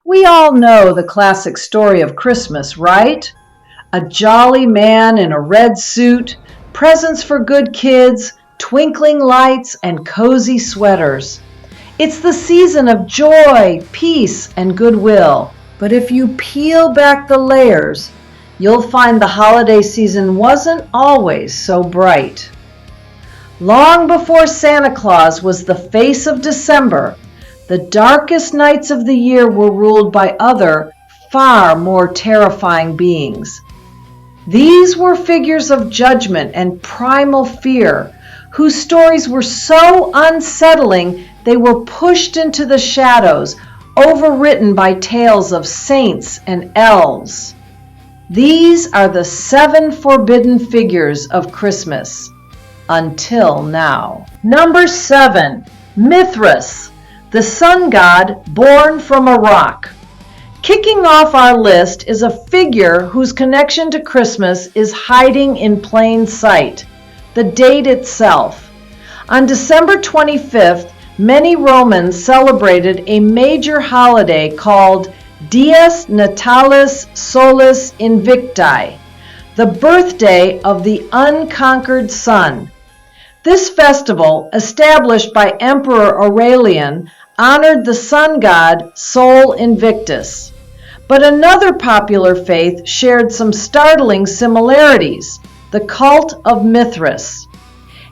We all know the classic story of Christmas, right? A jolly man in a red suit, presents for good kids, twinkling lights, and cozy sweaters. It's the season of joy, peace, and goodwill. But if you peel back the layers, you'll find the holiday season wasn't always so bright. Long before Santa Claus was the face of December, the darkest nights of the year were ruled by other, far more terrifying beings. These were figures of judgment and primal fear, whose stories were so unsettling they were pushed into the shadows, overwritten by tales of saints and elves. These are the 7 forbidden figures of Christmas, until now. Number 7, Mithras, the sun god born from a rock. Kicking off our list is a figure whose connection to Christmas is hiding in plain sight, the date itself. On December 25th, many Romans celebrated a major holiday called Dies Natalis Solis Invicti, the birthday of the unconquered sun. This festival, established by Emperor Aurelian, honored the sun god Sol Invictus. But another popular faith shared some startling similarities, the cult of Mithras.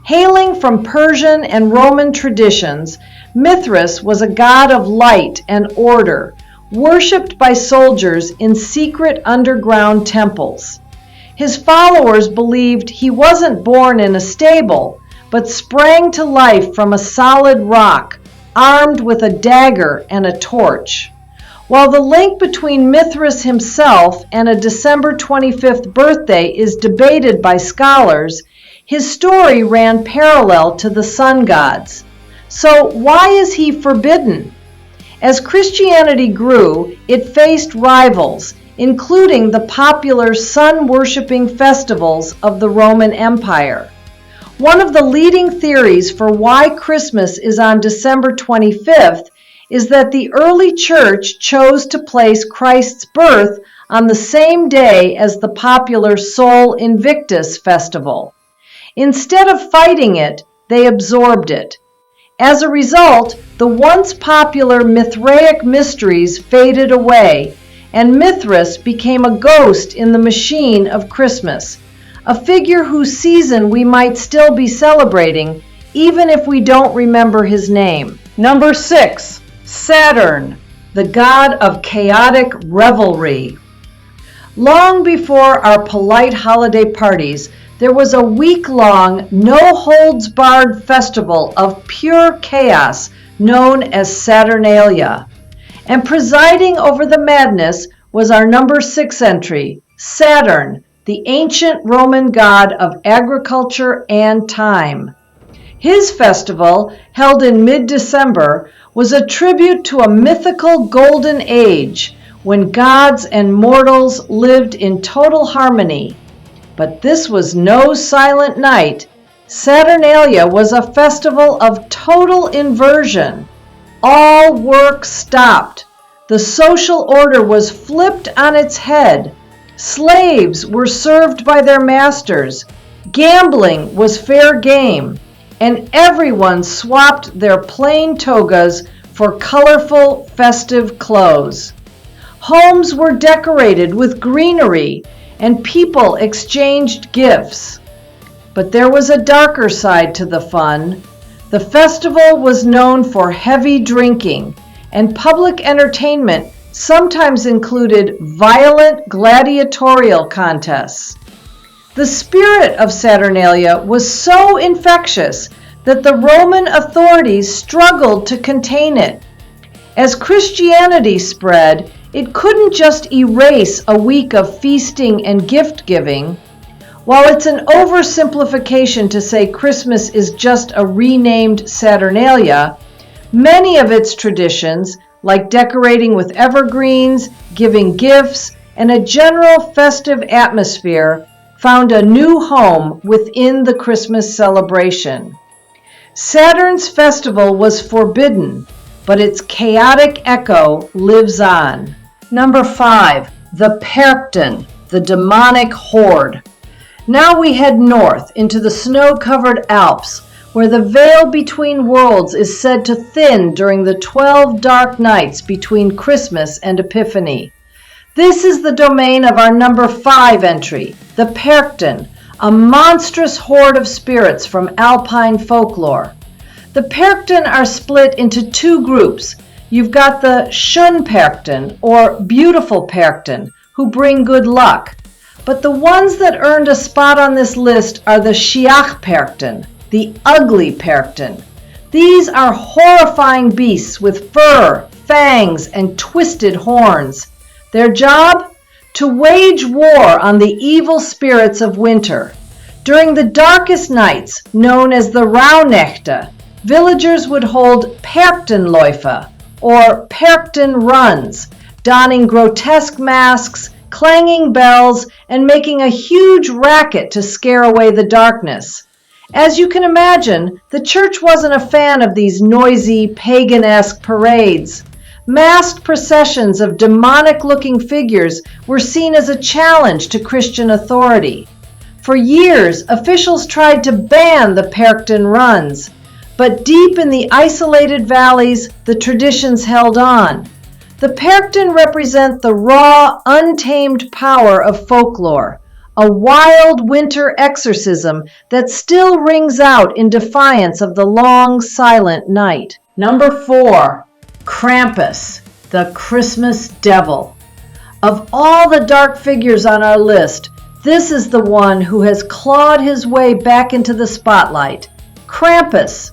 Hailing from Persian and Roman traditions, Mithras was a god of light and order, worshipped by soldiers in secret underground temples. His followers believed he wasn't born in a stable, but sprang to life from a solid rock, armed with a dagger and a torch. While the link between Mithras himself and a December 25th birthday is debated by scholars, his story ran parallel to the sun gods. So why is he forbidden? As Christianity grew, it faced rivals, including the popular sun-worshipping festivals of the Roman Empire. One of the leading theories for why Christmas is on December 25th is that the early church chose to place Christ's birth on the same day as the popular Sol Invictus festival. Instead of fighting it, they absorbed it. As a result, the once popular Mithraic mysteries faded away, and Mithras became a ghost in the machine of Christmas, a figure whose season we might still be celebrating, even if we don't remember his name. Number 6, Saturn, the god of chaotic revelry. Long before our polite holiday parties, there was a week-long, no-holds-barred festival of pure chaos known as Saturnalia. And presiding over the madness was our number 6 entry, Saturn, the ancient Roman god of agriculture and time. His festival, held in mid-December, was a tribute to a mythical golden age when gods and mortals lived in total harmony. But this was no silent night. Saturnalia was a festival of total inversion. All work stopped. The social order was flipped on its head. Slaves were served by their masters. Gambling was fair game. And everyone swapped their plain togas for colorful, festive clothes. Homes were decorated with greenery, and people exchanged gifts. But there was a darker side to the fun. The festival was known for heavy drinking, and public entertainment sometimes included violent gladiatorial contests. The spirit of Saturnalia was so infectious that the Roman authorities struggled to contain it. As Christianity spread, it couldn't just erase a week of feasting and gift-giving. While it's an oversimplification to say Christmas is just a renamed Saturnalia, many of its traditions, like decorating with evergreens, giving gifts, and a general festive atmosphere, found a new home within the Christmas celebration. Saturn's festival was forbidden, but its chaotic echo lives on. Number 5, the Perchten, the demonic horde. Now we head north into the snow-covered Alps, where the veil between worlds is said to thin during the 12 dark nights between Christmas and Epiphany. This is the domain of our number 5 entry, the Perchten, a monstrous horde of spirits from Alpine folklore. The Perchten are split into 2 groups. You've got the Schön Perchten, or beautiful Perchten, who bring good luck. But the ones that earned a spot on this list are the Schlecht Perchten, the ugly Perchten. These are horrifying beasts with fur, fangs, and twisted horns. Their job? To wage war on the evil spirits of winter. During the darkest nights, known as the Rauhnächte, villagers would hold Perchtenläufe, or Perchten runs, donning grotesque masks, clanging bells, and making a huge racket to scare away the darkness. As you can imagine, the church wasn't a fan of these noisy, pagan-esque parades. Masked processions of demonic-looking figures were seen as a challenge to Christian authority. For years, officials tried to ban the Perchten runs, but deep in the isolated valleys, the traditions held on. The Perchten represent the raw, untamed power of folklore, a wild winter exorcism that still rings out in defiance of the long, silent night. Number 4, Krampus, the Christmas devil. Of all the dark figures on our list, this is the one who has clawed his way back into the spotlight. Krampus.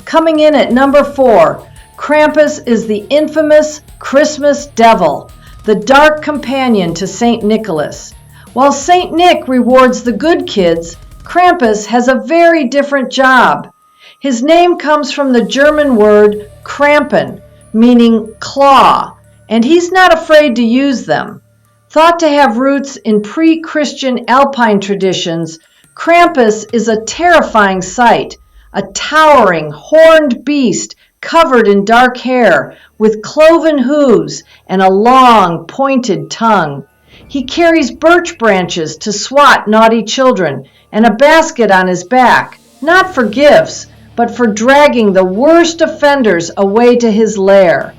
Coming in at number 4, Krampus is the infamous Christmas devil, the dark companion to St. Nicholas. While St. Nick rewards the good kids, Krampus has a very different job. His name comes from the German word Krampen, meaning claw, and he's not afraid to use them. Thought to have roots in pre-Christian Alpine traditions, Krampus is a terrifying sight, a towering, horned beast covered in dark hair, with cloven hooves and a long, pointed tongue. He carries birch branches to swat naughty children and a basket on his back, not for gifts, but for dragging the worst offenders away to his lair.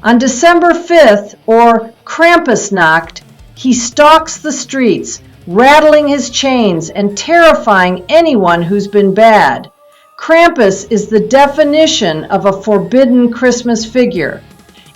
On December 5th, or Krampusnacht, he stalks the streets, rattling his chains and terrifying anyone who's been bad. Krampus is the definition of a forbidden Christmas figure.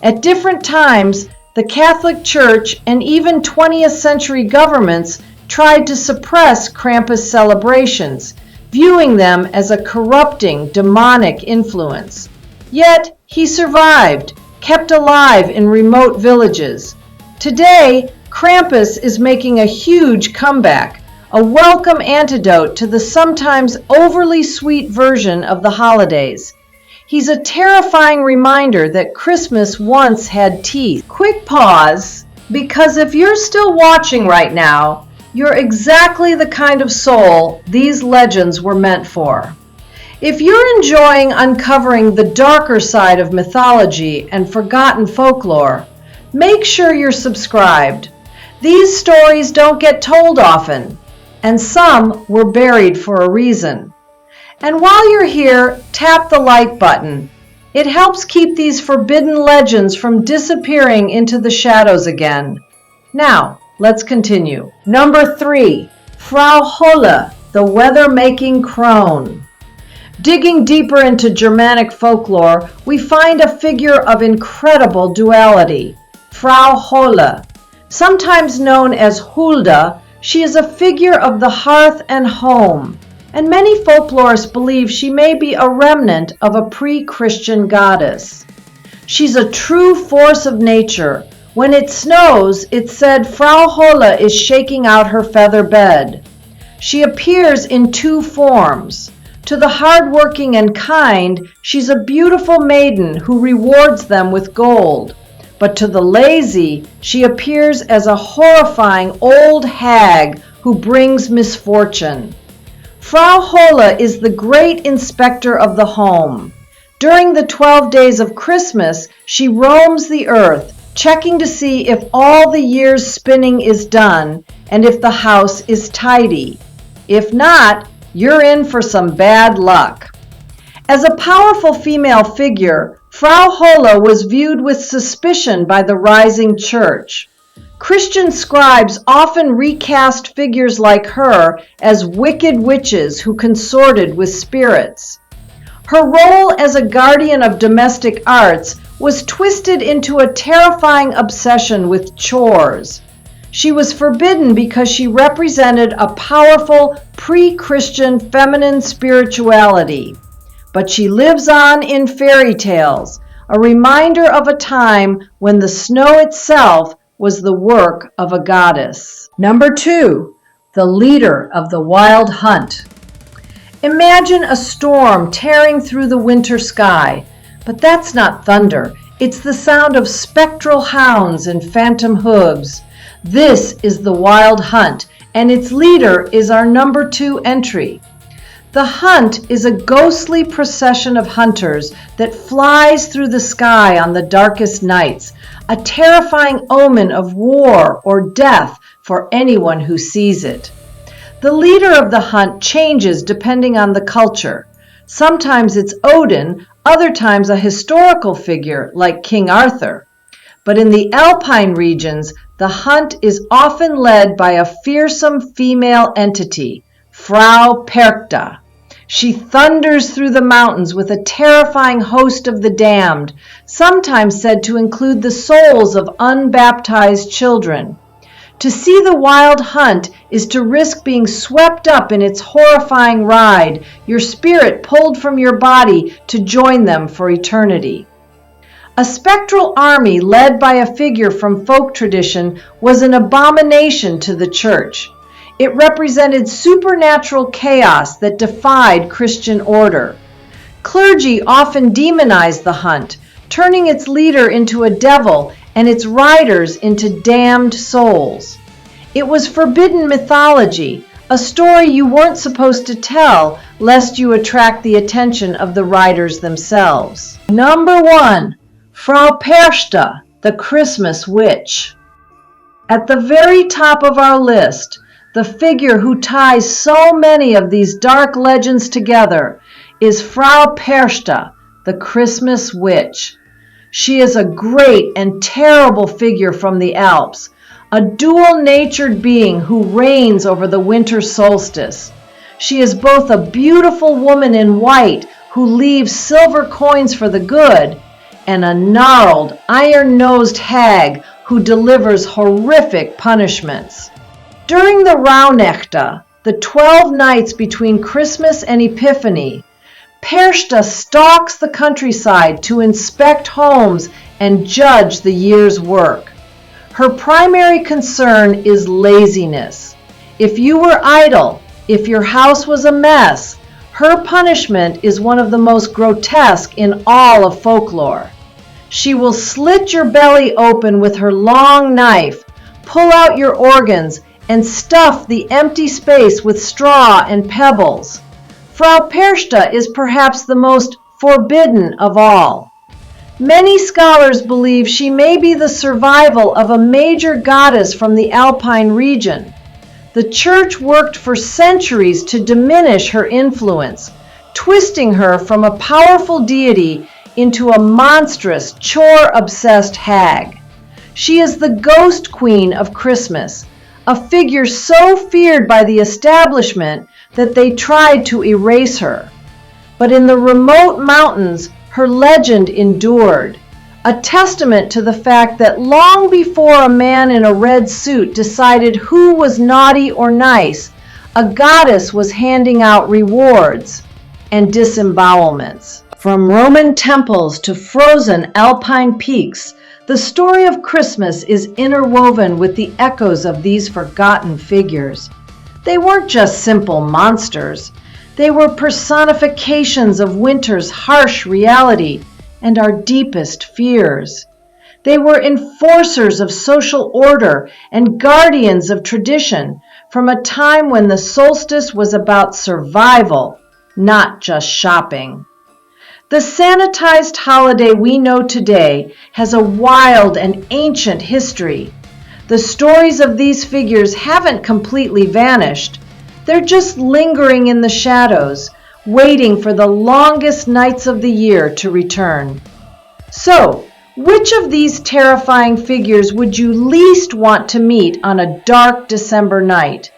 At different times, the Catholic Church and even 20th century governments tried to suppress Krampus celebrations, viewing them as a corrupting, demonic influence. Yet, he survived, kept alive in remote villages. Today, Krampus is making a huge comeback, a welcome antidote to the sometimes overly sweet version of the holidays. He's a terrifying reminder that Christmas once had teeth. Quick pause, because if you're still watching right now, you're exactly the kind of soul these legends were meant for. If you're enjoying uncovering the darker side of mythology and forgotten folklore, make sure you're subscribed. These stories don't get told often, and some were buried for a reason. And while you're here, tap the like button. It helps keep these forbidden legends from disappearing into the shadows again. Now, let's continue. Number 3, Frau Holle, the weather-making crone. Digging deeper into Germanic folklore, we find a figure of incredible duality, Frau Holle. Sometimes known as Hulda, she is a figure of the hearth and home, and many folklorists believe she may be a remnant of a pre-Christian goddess. She's a true force of nature. When it snows, it's said Frau Holle is shaking out her feather bed. She appears in 2 forms. To the hardworking and kind, she's a beautiful maiden who rewards them with gold. But to the lazy, she appears as a horrifying old hag who brings misfortune. Frau Holle is the great inspector of the home. During the 12 days of Christmas, she roams the earth, checking to see if all the year's spinning is done and if the house is tidy. If not, you're in for some bad luck. As a powerful female figure, Frau Holle was viewed with suspicion by the rising church. Christian scribes often recast figures like her as wicked witches who consorted with spirits. Her role as a guardian of domestic arts was twisted into a terrifying obsession with chores. She was forbidden because she represented a powerful pre-Christian feminine spirituality. But she lives on in fairy tales, a reminder of a time when the snow itself was the work of a goddess. Number 2, the leader of the wild hunt. Imagine a storm tearing through the winter sky, but that's not thunder. It's the sound of spectral hounds and phantom hooves. This is the wild hunt, and its leader is our number 2 entry. The hunt is a ghostly procession of hunters that flies through the sky on the darkest nights, a terrifying omen of war or death for anyone who sees it. The leader of the hunt changes depending on the culture. Sometimes it's Odin, other times a historical figure like King Arthur. But in the Alpine regions, the hunt is often led by a fearsome female entity, Frau Perchta. She thunders through the mountains with a terrifying host of the damned, sometimes said to include the souls of unbaptized children. To see the wild hunt is to risk being swept up in its horrifying ride, your spirit pulled from your body to join them for eternity. A spectral army led by a figure from folk tradition was an abomination to the church. It represented supernatural chaos that defied Christian order. Clergy often demonized the hunt, turning its leader into a devil and its riders into damned souls. It was forbidden mythology, a story you weren't supposed to tell lest you attract the attention of the riders themselves. Number 1, Frau Perchta, the Christmas witch. At the very top of our list, the figure who ties so many of these dark legends together is Frau Perchta, the Christmas witch. She is a great and terrible figure from the Alps, a dual-natured being who reigns over the winter solstice. She is both a beautiful woman in white who leaves silver coins for the good, and a gnarled, iron-nosed hag who delivers horrific punishments. During the Rauhnächte, the 12 nights between Christmas and Epiphany, Perchta stalks the countryside to inspect homes and judge the year's work. Her primary concern is laziness. If you were idle, if your house was a mess, her punishment is one of the most grotesque in all of folklore. She will slit your belly open with her long knife, pull out your organs, and stuff the empty space with straw and pebbles. Frau Perchta is perhaps the most forbidden of all. Many scholars believe she may be the survival of a major goddess from the Alpine region. The church worked for centuries to diminish her influence, twisting her from a powerful deity into a monstrous, chore-obsessed hag. She is the ghost queen of Christmas, a figure so feared by the establishment that they tried to erase her. But in the remote mountains, her legend endured, a testament to the fact that long before a man in a red suit decided who was naughty or nice, a goddess was handing out rewards and disembowelments. From Roman temples to frozen alpine peaks, the story of Christmas is interwoven with the echoes of these forgotten figures. They weren't just simple monsters. They were personifications of winter's harsh reality and our deepest fears. They were enforcers of social order and guardians of tradition from a time when the solstice was about survival, not just shopping. The sanitized holiday we know today has a wild and ancient history. The stories of these figures haven't completely vanished. They're just lingering in the shadows, waiting for the longest nights of the year to return. So, which of these terrifying figures would you least want to meet on a dark December night?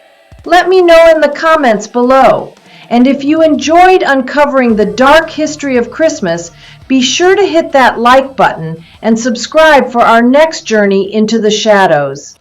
Let me know in the comments below. And if you enjoyed uncovering the dark history of Christmas, be sure to hit that like button and subscribe for our next journey into the shadows.